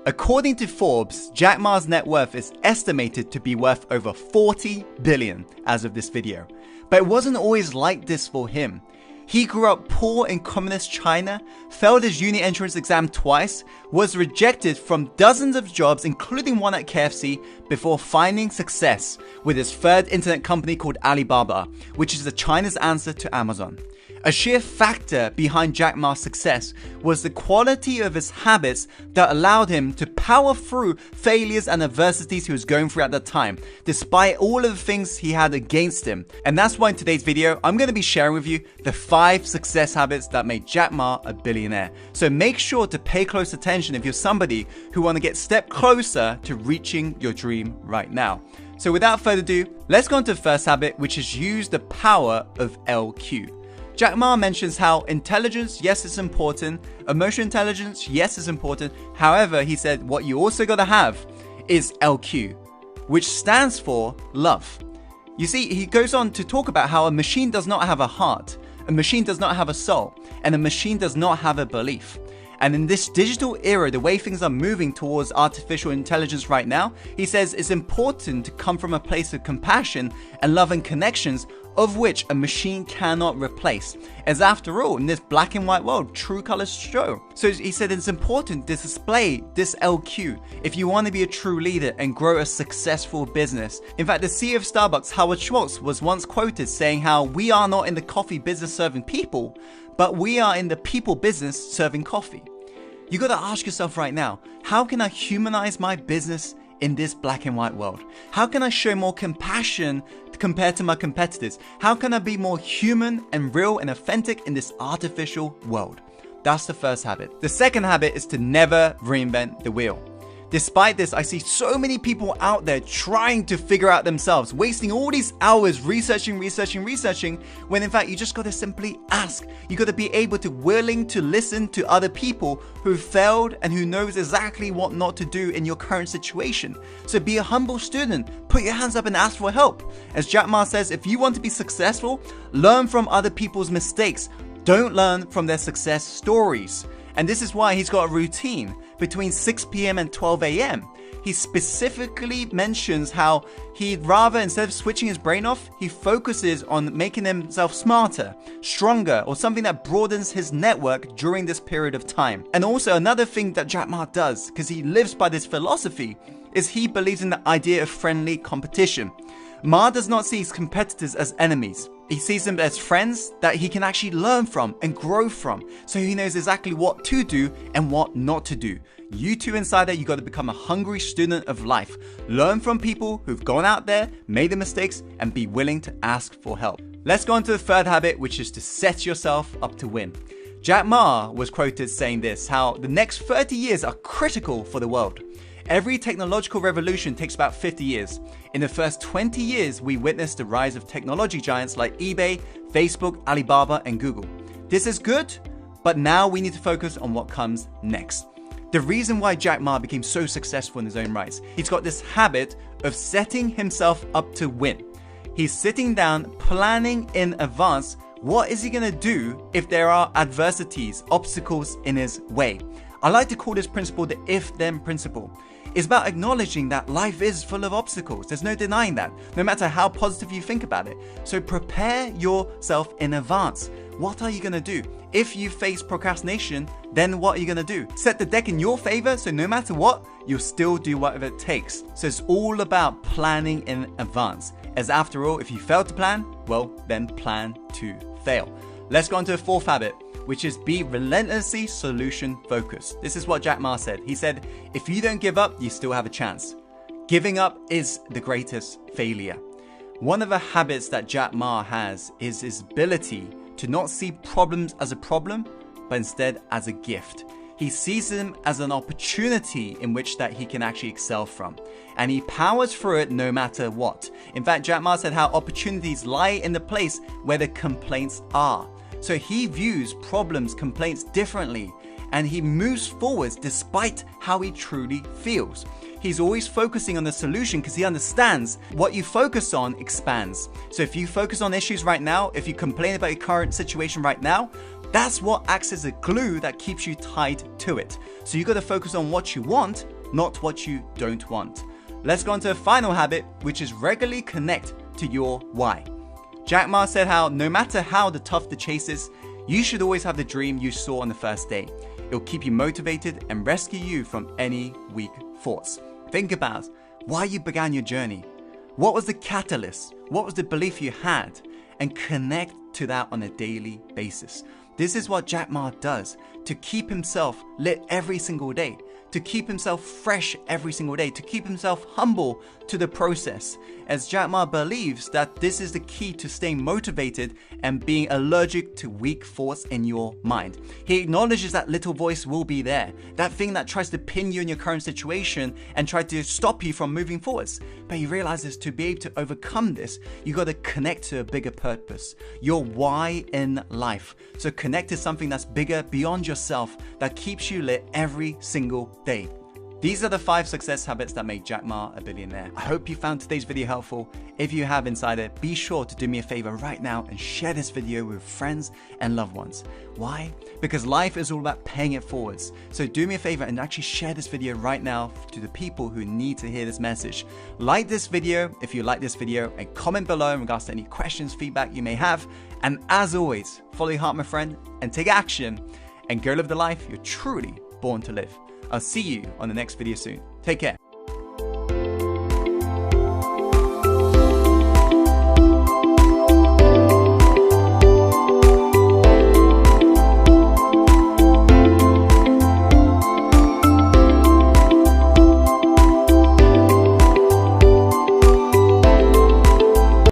According to Forbes, Jack Ma's net worth is estimated to be worth over 40 billion as of this video. But it wasn't always like this for him. He grew up poor in communist China, failed his uni entrance exam twice, was rejected from dozens of jobs including one at KFC before finding success with his third internet company called Alibaba, which is China's answer to Amazon. A sheer factor behind Jack Ma's success was the quality of his habits that allowed him to power through failures and adversities he was going through at that time, despite all of the things he had against him. And that's why in today's video, I'm going to be sharing with you the 5 success habits that made Jack Ma a billionaire. So make sure to pay close attention if you're somebody who want to get a step closer to reaching your dream right now. So without further ado, let's go on to the first habit, which is use the power of LQ. Jack Ma mentions how intelligence, yes, it's important. Emotional intelligence, yes, it's important. However, he said what you also got to have is LQ, which stands for love. You see, he goes on to talk about how a machine does not have a heart, a machine does not have a soul, and a machine does not have a belief. And in this digital era, the way things are moving towards artificial intelligence right now, he says it's important to come from a place of compassion and love and connections, of which a machine cannot replace. As after all, in this black and white world, true colors show. So he said it's important to display this LQ if you want to be a true leader and grow a successful business. In fact, the CEO of Starbucks, Howard Schultz, was once quoted saying how we are not in the coffee business serving people, but we are in the people business serving coffee. You got to ask yourself right now, how can I humanize my business in this black and white world? How can I show more compassion compared to my competitors? How can I be more human and real and authentic in this artificial world? That's the first habit. The second habit is to never reinvent the wheel. Despite this, I see so many people out there trying to figure out themselves, wasting all these hours researching, when in fact you just got to simply ask. You got to be able to willing to listen to other people who failed and who knows exactly what not to do in your current situation. So be a humble student, put your hands up and ask for help. As Jack Ma says, if you want to be successful, learn from other people's mistakes. Don't learn from their success stories. And this is why he's got a routine between 6 p.m. and 12 a.m. He specifically mentions how he'd rather, instead of switching his brain off, he focuses on making himself smarter, stronger, or something that broadens his network during this period of time. And also another thing that Jack Ma does, because he lives by this philosophy, is he believes in the idea of friendly competition. Ma does not see his competitors as enemies. He sees them as friends that he can actually learn from and grow from, so he knows exactly what to do and what not to do. You too, Insider, you got to become a hungry student of life. Learn from people who've gone out there, made the mistakes, and be willing to ask for help. Let's go on to the third habit, which is to set yourself up to win. Jack Ma was quoted saying this, how the next 30 years are critical for the world. Every technological revolution takes about 50 years. In the first 20 years, we witnessed the rise of technology giants like eBay, Facebook, Alibaba, and Google. This is good, but now we need to focus on what comes next. The reason why Jack Ma became so successful in his own rights, he's got this habit of setting himself up to win. He's sitting down, planning in advance, what is he gonna do if there are adversities, obstacles in his way. I like to call this principle the if-then principle. It's about acknowledging that life is full of obstacles. There's no denying that, no matter how positive you think about it. So prepare yourself in advance. What are you going to do? If you face procrastination, then what are you going to do? Set the deck in your favor, so no matter what, you'll still do whatever it takes. So it's all about planning in advance. As after all, if you fail to plan, well, then plan to fail. Let's go on to the fourth habit, which is be relentlessly solution focused. This is what Jack Ma said. He said, if you don't give up, you still have a chance. Giving up is the greatest failure. One of the habits that Jack Ma has is his ability to not see problems as a problem, but instead as a gift. He sees them as an opportunity in which that he can actually excel from. And he powers through it no matter what. In fact, Jack Ma said how opportunities lie in the place where the complaints are. So he views problems, complaints differently, and he moves forwards despite how he truly feels. He's always focusing on the solution because he understands what you focus on expands. So if you focus on issues right now, if you complain about your current situation right now, That's what acts as a glue that keeps you tied to it. So you got to focus on what you want, not what you don't want. Let's go on to the final habit, which is regularly connect to your why. Jack Ma said how no matter how tough the chase is, you should always have the dream you saw on the first day. It'll keep you motivated and rescue you from any weak thoughts. Think about why you began your journey. What was the catalyst? What was the belief you had? And connect to that on a daily basis. This is what Jack Ma does to keep himself lit every single day, to keep himself fresh every single day, to keep himself humble to the process, as Jack Ma believes that this is the key to staying motivated and being allergic to weak thoughts in your mind. He acknowledges that little voice will be there, that thing that tries to pin you in your current situation and try to stop you from moving forwards. But he realizes to be able to overcome this, you got to connect to a bigger purpose, your why in life. So connect to something that's bigger beyond yourself, that keeps you lit every single day. These are the 5 success habits that make Jack Ma a billionaire. I hope you found today's video helpful. If you have, Insider, be sure to do me a favor right now and share this video with friends and loved ones. Why? Because life is all about paying it forwards. So do me a favor and actually share this video right now to the people who need to hear this message. Like this video if you like this video, and comment below in regards to any questions, feedback you may have. And as always, follow your heart, my friend, and take action and go live the life you're truly born to live. I'll see you on the next video soon. Take care.